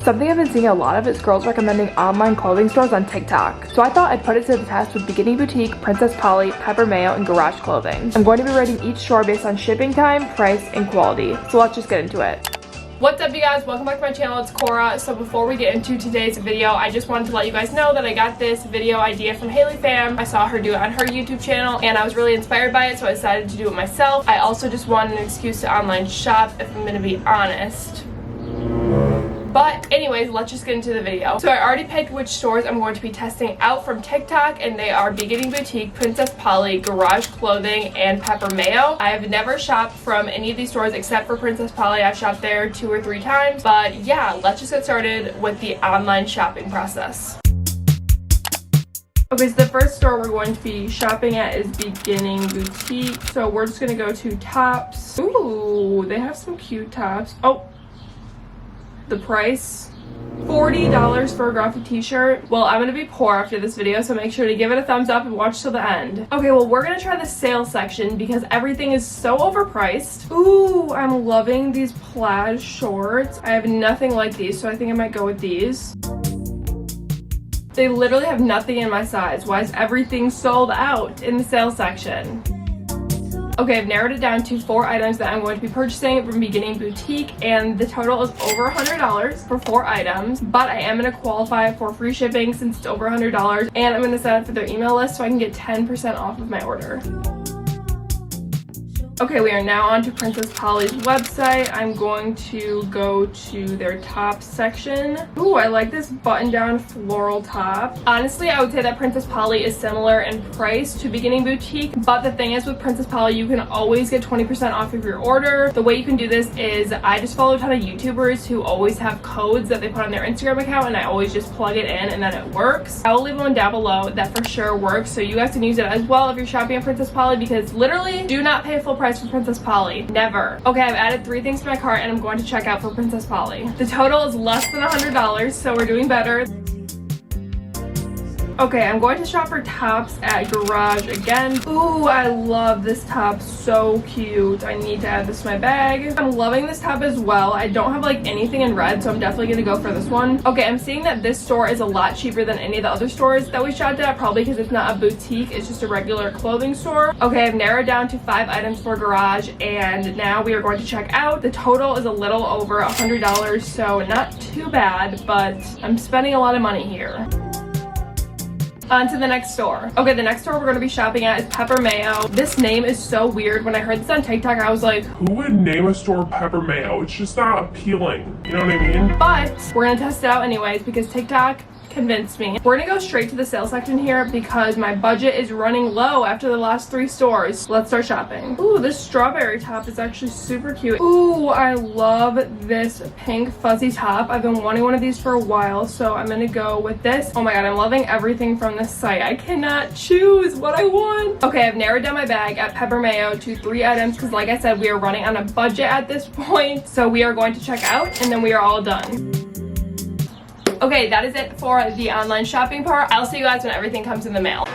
Something I've been seeing a lot of is girls recommending online clothing stores on TikTok. So I thought I'd put it to the test with Beginning Boutique, Princess Polly, Pepper Mayo, and Garage Clothing. I'm going to be rating each store based on shipping time, price, and quality. So let's just get into it. What's up, you guys? Welcome back to my channel. It's Cora. So before we get into today's video, I just wanted to let you guys know that I got this video idea from Haley Fam. I saw her do it on her YouTube channel and I was really inspired by it, so I decided to do it myself. I also just wanted an excuse to online shop, if I'm gonna be honest. But anyways, let's just get into the video. So I already picked which stores I'm going to be testing out from TikTok, and they are Beginning Boutique, Princess Polly, Garage Clothing, and Pepper Mayo. I have never shopped from any of these stores except for Princess Polly. I've shopped there 2 or 3 times. But yeah, let's just get started with the online shopping process. Okay, so the first store we're going to be shopping at is Beginning Boutique. So we're just gonna go to tops. Ooh, they have some cute tops. Oh, the price, $40 for a graphic t-shirt. Well, I'm gonna be poor after this video, so make sure to give it a thumbs up and watch till the end. Okay, well, we're gonna try the sale section because everything is so overpriced. Ooh, I'm loving these plaid shorts. I have nothing like these, so I think I might go with these. They literally have nothing in my size. Why is everything sold out in the sale section? Okay, I've narrowed it down to 4 items that I'm going to be purchasing from Beginning Boutique, and the total is over $100 for 4 items, but I am going to qualify for free shipping since it's over $100, and I'm going to sign up for their email list so I can get 10% off of my order. Okay, we are now on to Princess Polly's website. I'm going to go to their top section. Ooh, I like this button-down floral top. Honestly, I would say that Princess Polly is similar in price to Beginning Boutique, but the thing is with Princess Polly, you can always get 20% off of your order. The way you can do this is I just follow a ton of YouTubers who always have codes that they put on their Instagram account, and I always just plug it in and then it works. I will leave one down below that for sure works, so you guys can use it as well if you're shopping at Princess Polly, because literally do not pay full price for Princess Polly. Never. Okay, I've added 3 things to my cart and I'm going to check out for Princess Polly. The total is less than $100, so we're doing better. Okay, I'm going to shop for tops at Garage again. Ooh, I love this top. So cute. I need to add this to my bag. I'm loving this top as well. I don't have like anything in red, so I'm definitely gonna go for this one. Okay, I'm seeing that this store is a lot cheaper than any of the other stores that we shopped at, probably because it's not a boutique, it's just a regular clothing store. Okay, I've narrowed down to 5 items for Garage, and now we are going to check out. The total is a little over $100, so not too bad, but I'm spending a lot of money here. On to the next store. Okay, the next store we're going to be shopping at is Pepper Mayo. This name is so weird. When I heard this on TikTok, I was like, who would name a store Pepper Mayo? It's just not appealing. You know what I mean? But we're going to test it out anyways because TikTok convinced me. We're gonna go straight to the sale section here because my budget is running low after the last 3 stores. Let's start shopping. Ooh, this strawberry top is actually super cute. Ooh, I love this pink fuzzy top. I've been wanting one of these for a while, so I'm gonna go with this. Oh my god, I'm loving everything from this site. I cannot choose what I want. Okay, I've narrowed down my bag at Pepper Mayo to 3 items because like I said, we are running on a budget at this point. So we are going to check out and then we are all done. Okay, that is it for the online shopping part. I'll see you guys when everything comes in the mail.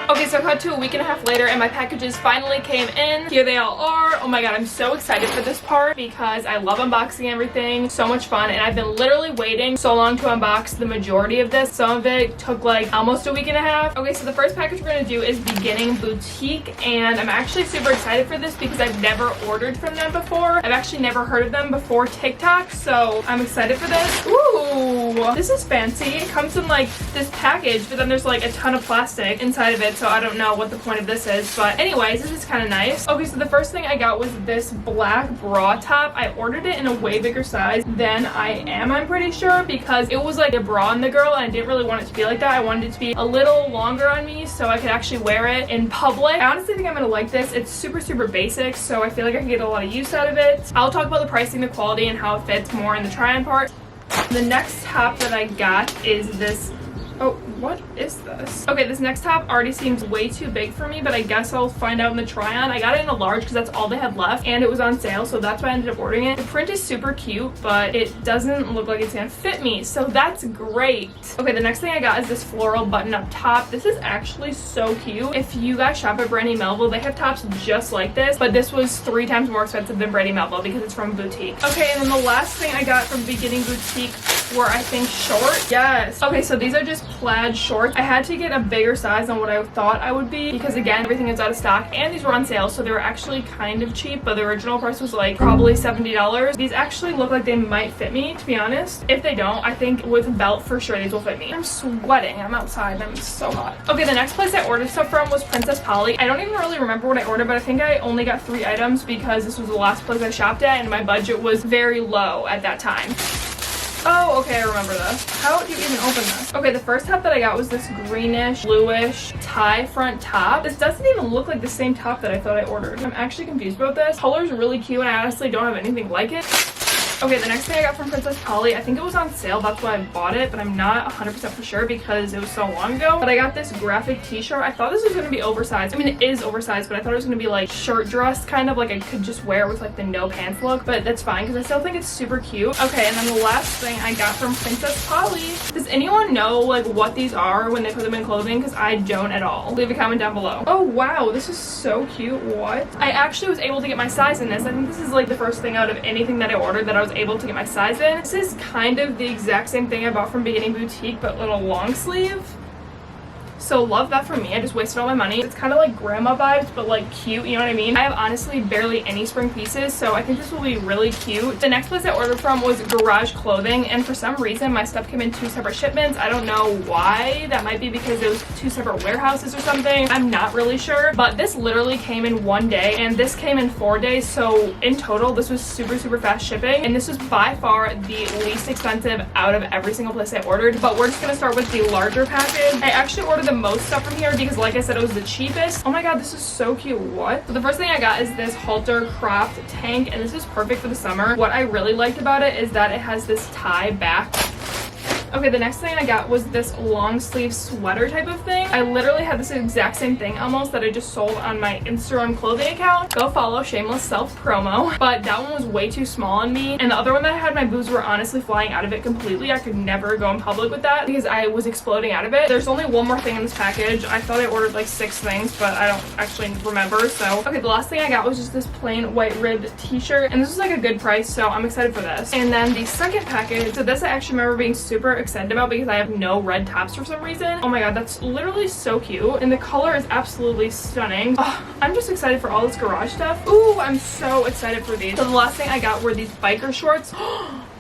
Okay, so I cut to a week and a half later and my packages finally came in. Here they all are. Oh my god, I'm so excited for this part because I love unboxing everything. So much fun, and I've been literally waiting so long to unbox the majority of this. Some of it took like almost a week and a half. Okay, so the first package we're gonna do is Beginning Boutique, and I'm actually super excited for this because I've never ordered from them before. I've actually never heard of them before TikTok, so I'm excited for this. Ooh, this is fancy. It comes in like this package, but then there's like a ton of plastic inside of it, so I don't know what the point of this is, but anyways, this is kind of nice. Okay, so the first thing I got was this black bra top. I ordered it in a way bigger size than I am, I'm pretty sure, because it was like a bra on the girl and I didn't really want it to be like that. I wanted it to be a little longer on me so I could actually wear it in public. I honestly think I'm gonna like this. It's super basic, so I feel like I can get a lot of use out of it. I'll talk about the pricing, the quality, and how it fits more in the try-on part. The next top that I got is this What is this? Okay, this next top already seems way too big for me, but I guess I'll find out in the try-on. I got it in a large because that's all they had left, and it was on sale, so that's why I ended up ordering it. The print is super cute, but it doesn't look like it's gonna fit me, so that's great. Okay, the next thing I got is this floral button-up top. This is actually so cute. If you guys shop at Brandy Melville, they have tops just like this, but this was 3 times more expensive than Brandy Melville because it's from boutique. Okay, and then the last thing I got from Beginning Boutique were, I think, shorts. Yes. Okay, so these are just plaid shorts. I had to get a bigger size than what I thought I would be because, again, everything is out of stock, and these were on sale, so they were actually kind of cheap, but the original price was like probably $70. These actually look like they might fit me, to be honest. If they don't, I think with a belt for sure these will fit me. I'm sweating. I'm outside. I'm so hot. Okay, the next place I ordered stuff from was Princess Polly. I don't even really remember what I ordered, but I think I only got 3 items because this was the last place I shopped at, and my budget was very low at that time. Oh, okay, I remember this. How do you even open this? Okay, the first top that I got was this greenish, bluish tie front top. This doesn't even look like the same top that I thought I ordered. I'm actually confused about this. Color's really cute, and I honestly don't have anything like it. Okay, the next thing I got from Princess Polly, I think it was on sale, that's why I bought it, but I'm not 100% for sure because it was so long ago. But I got this graphic t-shirt. I thought this was going to be oversized. I mean, it is oversized, but I thought it was going to be like shirt dress, kind of like I could just wear it with like the no pants look, but that's fine because I still think it's super cute. Okay, and then the last thing I got from Princess Polly. Does anyone know like what these are when they put them in clothing? Because I don't at all. Leave a comment down below. Oh wow, this is so cute. What? I actually was able to get my size in this. I think this is like the first thing out of anything that I ordered that I was able to get my size in. This is kind of the exact same thing I bought from Beginning Boutique, but little long sleeve. So love that for me. I just wasted all my money. It's kind of like grandma vibes, but like cute, you know what I mean? I have honestly barely any spring pieces, so I think this will be really cute. The next place I ordered from was Garage Clothing, and for some reason my stuff came in 2 separate shipments. I don't know why. That might be because it was 2 separate warehouses or something. I'm not really sure, but this literally came in 1 day, and this came in 4 days, so in total this was super fast shipping, and this was by far the least expensive out of every single place I ordered. But we're just gonna start with the larger package. I actually ordered the most stuff from here because, like I said, it was the cheapest. Oh my god, this is so cute. What? So the first thing I got is this halter cropped tank, and this is perfect for the summer. What I really liked about it is that it has this tie back. Okay, the next thing I got was this long sleeve sweater type of thing. I literally had this exact same thing almost that I just sold on my Instagram clothing account. Go follow, shameless self promo. But that one was way too small on me, and the other one that I had, my boobs were honestly flying out of it completely. I could never go in public with that because I was exploding out of it. There's only one more thing in this package. I thought I ordered like 6 things, but I don't actually remember. So okay, the last thing I got was just this plain white ribbed t-shirt, and this was like a good price, so I'm excited for this. And then the second package, so this I actually remember being super excited about because I have no red tops for some reason. Oh my god, that's literally so cute, and the color is absolutely stunning. Oh, I'm just excited for all this garage stuff. Ooh, I'm so excited for these. So the last thing I got were these biker shorts.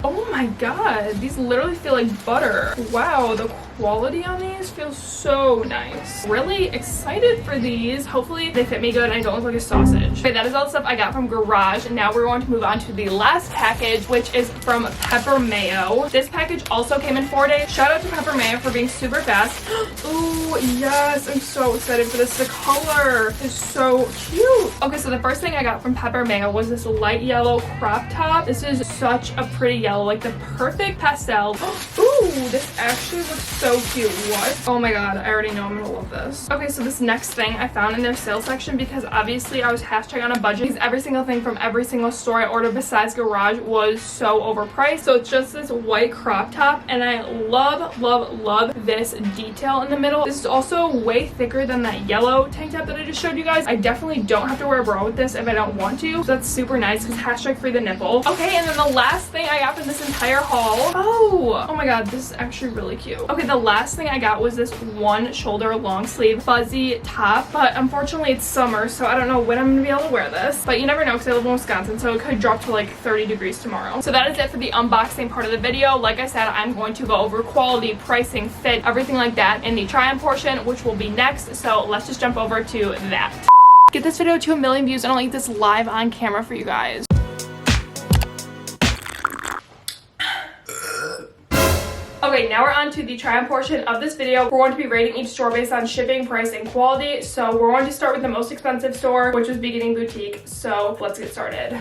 Oh my god, these literally feel like butter. Wow, the quality on these feels so nice. Really excited for these. Hopefully they fit me good and I don't look like a sausage. Okay, that is all the stuff I got from Garage, and now we're going to move on to the last package, which is from Pepper Mayo. This package also came in 4 days. Shout out to Pepper Mayo for being super fast. Ooh, yes, I'm so excited for this. The color is so cute. Okay, so the first thing I got from Pepper Mayo was this light yellow crop top. This is such a pretty yellow, like the perfect pastel. Ooh, this actually looks so cute. What? Oh my god, I already know I'm gonna love this. Okay, so this next thing I found in their sales section because obviously I was hashtag on a budget because every single thing from every single store I ordered besides Garage was so overpriced. So it's just this white crop top, and I love this detail in the middle. This is also way thicker than that yellow tank top that I just showed you guys. I definitely don't have to wear a bra with this if I don't want to, so that's super nice because hashtag free the nipple. Okay, and then the last thing I got from this entire haul, oh my god, this is actually really cute. Okay, the last thing I got was this 1 shoulder long sleeve fuzzy top, but unfortunately it's summer, so I don't know when I'm gonna be able to wear this, but you never know because I live in Wisconsin, so it could drop to like 30 degrees tomorrow. So that is it for the unboxing part of the video. Like I said, I'm going to go over quality, pricing, fit, everything like that in the try-on portion, which will be next, so let's just jump over to that. Get this video to 1 million views and I'll eat this live on camera for you guys. Okay, now we're on to the try-on portion of this video. We're going to be rating each store based on shipping, price, and quality. So we're going to start with the most expensive store, which was Beginning Boutique. So let's get started.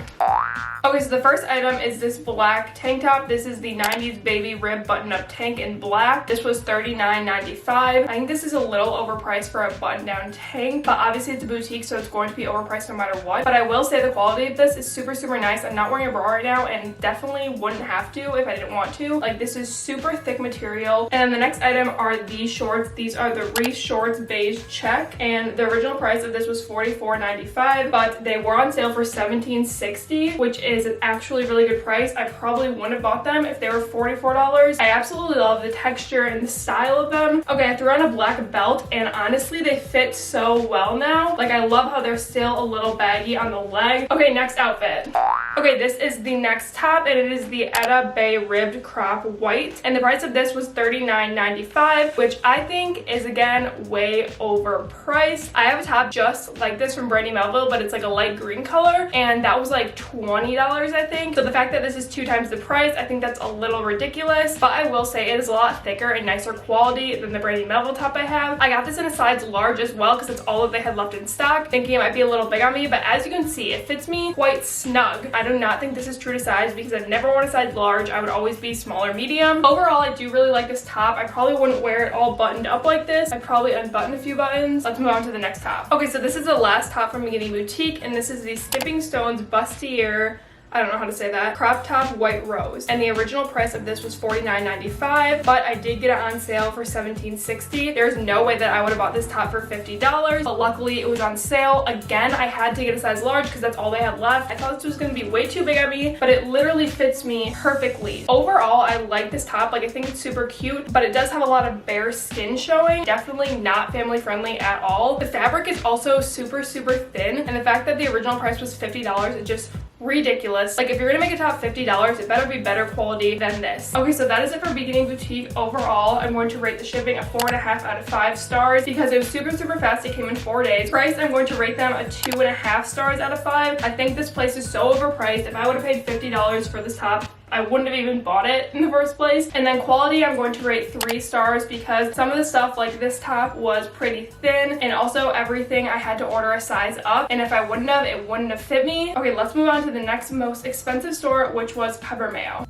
Okay, so the first item is this black tank top. This is the 90s baby rib button-up tank in black. This was $39.95. I think this is a little overpriced for a button-down tank, but obviously it's a boutique, so it's going to be overpriced no matter what. But I will say the quality of this is super, super nice. I'm not wearing a bra right now and definitely wouldn't have to if I didn't want to. Like, this is super thick material. And then the next item are these shorts. These are the Reef Shorts Beige Check, and the original price of this was $44.95, but they were on sale for $17.60, which is an actually really good price. I probably wouldn't have bought them if they were $44. I absolutely love the texture and the style of them. Okay, I threw on a black belt, and honestly they fit so well now. Like, I love how they're still a little baggy on the leg. Okay, next outfit. Okay, this is the next top, and it is the Etta Bay Ribbed Crop White, and the price of this was $39.95, which I think is, again, way overpriced. I have a top just like this from Brandy Melville, but it's like a light green color, and that was like $20, I think. So the fact that this is 2 times the price, I think that's a little ridiculous, but I will say it is a lot thicker and nicer quality than the Brandy Melville top I have. I got this in a size large as well because it's all that they had left in stock, thinking it might be a little big on me, but as you can see, it fits me quite snug. I do not think this is true to size because I've never worn a size large. I would always be small or medium. Overall, I do really like this top. I probably wouldn't wear it all buttoned up like this. I'd probably unbutton a few buttons. Let's move on to the next top. Okay, so this is the last top from Beginning Boutique, and this is the Skipping Stones Bustier, I don't know how to say that, crop top white rose, and the original price of this was $49.95, but I did get it on sale for $17.60. There's no way that I would have bought this top for $50, but luckily it was on sale. Again, I had to get a size large because that's all they had left. I thought this was going to be way too big on me, but it literally fits me perfectly. Overall, I like this top. Like, I think it's super cute, but it does have a lot of bare skin showing. Definitely not family friendly at all. The fabric is also super, super thin, and the fact that the original price was $50 is just ridiculous. Like, if you're gonna make a top $50, it better be better quality than this. Okay, so that is it for Beginning Boutique. Overall, I'm going to rate the shipping a 4.5 out of 5 stars because it was super, super fast. It came in 4 days. Price, I'm going to rate them a 2.5 stars out of 5. I think this place is so overpriced. If I would have paid $50 for this top, I wouldn't have even bought it in the first place. And then quality, I'm going to rate 3 stars because some of the stuff like this top was pretty thin, and also everything I had to order a size up, and if I wouldn't have, it wouldn't have fit me. Okay, let's move on to the next most expensive store, which was Pepper Mayo.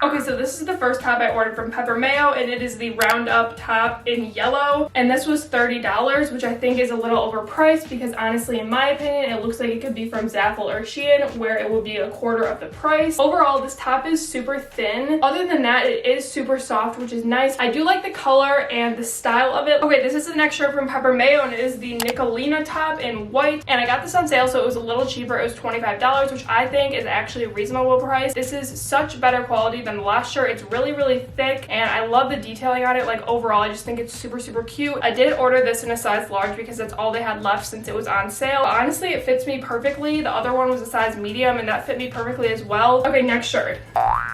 Okay, so this is the first top I ordered from Pepper Mayo, and it is the Roundup top in yellow, and this was $30, which I think is a little overpriced because honestly, in my opinion, it looks like it could be from Zaful or Shein, where it would be a quarter of the price. Overall, this top is super thin. Other than that, it is super soft, which is nice. I do like the color and the style of it. Okay, this is the next shirt from Pepper Mayo, and it is the Nicolina top in white, and I got this on sale, so it was a little cheaper. It was $25, which I think is actually a reasonable price. This is such better quality than the last shirt. It's really, really thick, and I love the detailing on it. Like, overall, I just think it's super, super cute. I did order this in a size large because that's all they had left since it was on sale. Honestly, it fits me perfectly. The other one was a size medium, and that fit me perfectly as well. Okay, next shirt.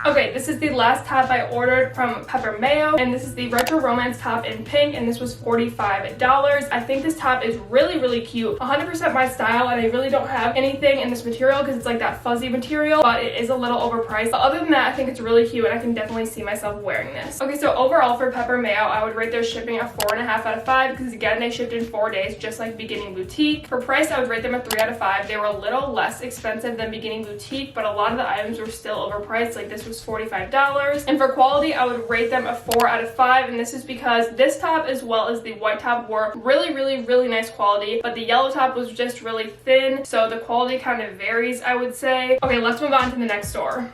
Okay, this is the last top I ordered from Pepper Mayo, and this is the Retro Romance top in pink, and this was $45. I think this top is really, really cute. 100% my style, and I really don't have anything in this material because it's like that fuzzy material, but it is a little overpriced. But other than that, I think it's really cute, and I can definitely see myself wearing this. Okay, so overall for Pepper Mayo, I would rate their shipping a 4.5 out of 5 because, again, they shipped in 4 days, just like Beginning Boutique. For price, I would rate them a 3 out of 5. They were a little less expensive than Beginning Boutique, but a lot of the items were still overpriced. Like, this was $45. And for quality, I would rate them a 4 out of 5, and this is because this top as well as the white top were really, really, really nice quality, but the yellow top was just really thin, so the quality kind of varies, I would say. Okay, let's move on to the next store.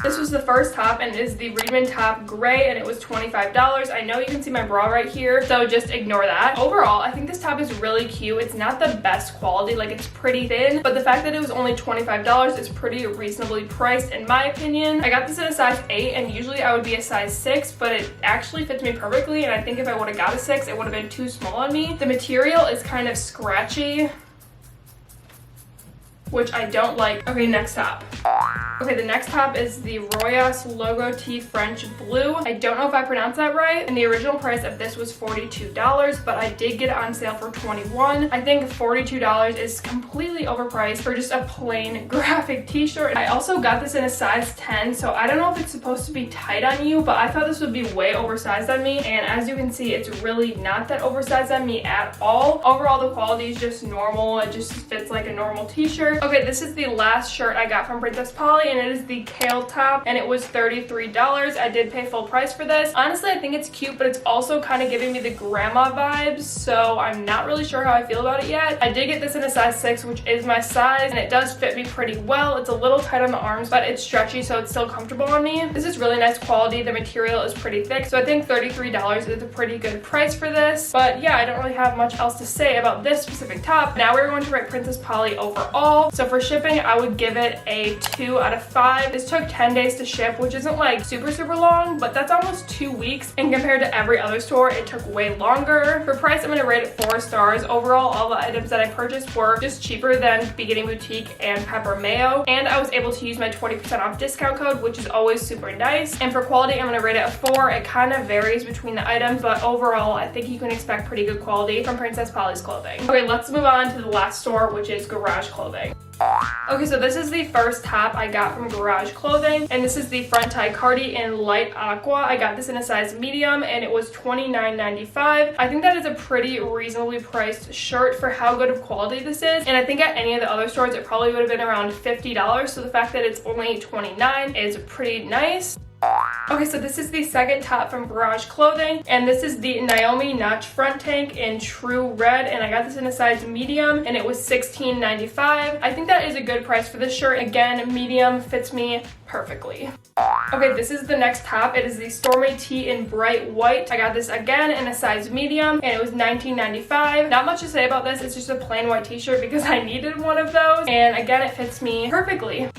This was the first top, and it is the Reedman top gray, and it was $25. I know you can see my bra right here, so just ignore that. Overall, I think this top is really cute. It's not the best quality, like, it's pretty thin, but the fact that it was only $25 is pretty reasonably priced in my opinion. I got this in a size 8, and usually I would be a size 6, but it actually fits me perfectly, and I think if I would have got a 6, it would have been too small on me. The material is kind of scratchy, which I don't like. Okay, next top. Okay, the next top is the Royas Logo Tee French Blue. I don't know if I pronounced that right, and the original price of this was $42, but I did get it on sale for $21. I think $42 is completely overpriced for just a plain graphic t-shirt. I also got this in a size 10, so I don't know if it's supposed to be tight on you, but I thought this would be way oversized on me, and as you can see, it's really not that oversized on me at all. Overall, the quality is just normal. It just fits like a normal t-shirt. Okay, this is the last shirt I got from Princess Polly, and it is the kale top, and it was $33. I did pay full price for this. Honestly, I think it's cute, but it's also kind of giving me the grandma vibes, so I'm not really sure how I feel about it yet. I did get this in a size 6, which is my size, and it does fit me pretty well. It's a little tight on the arms, but it's stretchy, so it's still comfortable on me. This is really nice quality. The material is pretty thick, so I think $33 is a pretty good price for this. But yeah, I don't really have much else to say about this specific top. Now we're going to rate Princess Polly overall. So for shipping, I would give it a 2 out of 5. This took 10 days to ship, which isn't like super long, but that's almost 2 weeks. And compared to every other store, it took way longer. For price, I'm going to rate it 4 stars. Overall, all the items that I purchased were just cheaper than Beginning Boutique and Pepper Mayo. And I was able to use my 20% off discount code, which is always super nice. And for quality, I'm going to rate it a 4. It kind of varies between the items, but overall, I think you can expect pretty good quality from Princess Polly's clothing. Okay, let's move on to the last store, which is Garage Clothing. Okay, so this is the first top I got from Garage Clothing, and this is the front tie cardi in light aqua. I got this in a size medium, and it was $29.95. I think that is a pretty reasonably priced shirt for how good of quality this is, and I think at any of the other stores it probably would have been around $50, so the fact that it's only $29 is pretty nice. Okay, so this is the second top from Garage Clothing, and this is the Naomi Notch front tank in true red, and I got this in a size medium, and it was $16.95. I think that is a good price for this shirt. Again, medium fits me perfectly. Okay, this is the next top. It is the Stormy Tee in bright white. I got this again in a size medium, and it was $19.95. Not much to say about this. It's just a plain white t-shirt because I needed one of those, and again, it fits me perfectly.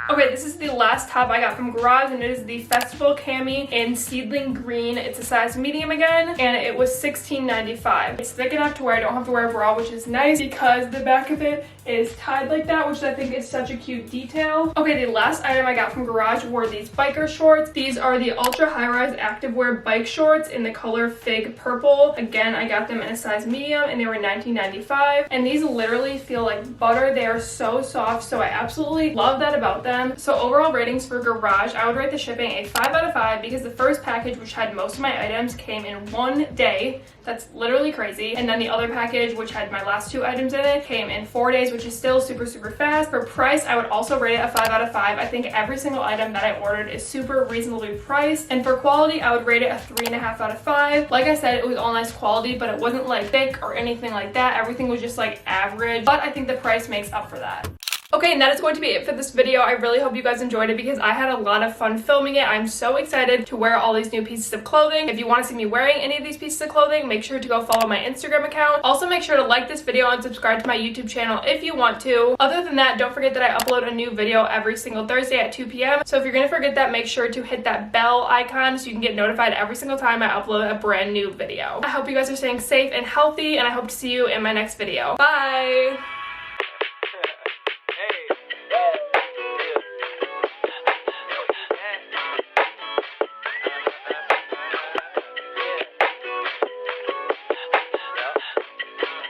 Okay, this is the last top I got from Garage, and it is the Festival Cami in seedling green. It's a size medium again, and it was $16.95. It's thick enough to where I don't have to wear a bra, which is nice because the back of it is tied like that, which I think is such a cute detail. Okay, the last item I got from Garage were these biker shorts. These are the ultra high-rise activewear bike shorts in the color Fig Purple. Again, I got them in a size medium, and they were $19.95. And these literally feel like butter. They are so soft, so I absolutely love that about them. So overall ratings for Garage, I would rate the shipping a 5 out of 5 because the first package, which had most of my items, came in 1 day. That's literally crazy. And then the other package, which had my last 2 items in it, came in 4 days, which is still super fast. For price, I would also rate it a 5 out of 5. I think every single item that I ordered is super reasonably priced. And for quality, I would rate it a 3.5 out of 5. Like I said, it was all nice quality, but it wasn't like thick or anything like that. Everything was just like average, but I think the price makes up for that. Okay, and that is going to be it for this video. I really hope you guys enjoyed it because I had a lot of fun filming it. I'm so excited to wear all these new pieces of clothing. If you want to see me wearing any of these pieces of clothing, make sure to go follow my Instagram account. Also, make sure to like this video and subscribe to my YouTube channel if you want to. Other than that, don't forget that I upload a new video every single Thursday at 2 p.m. So if you're going to forget that, make sure to hit that bell icon so you can get notified every single time I upload a brand new video. I hope you guys are staying safe and healthy, and I hope to see you in my next video. Bye!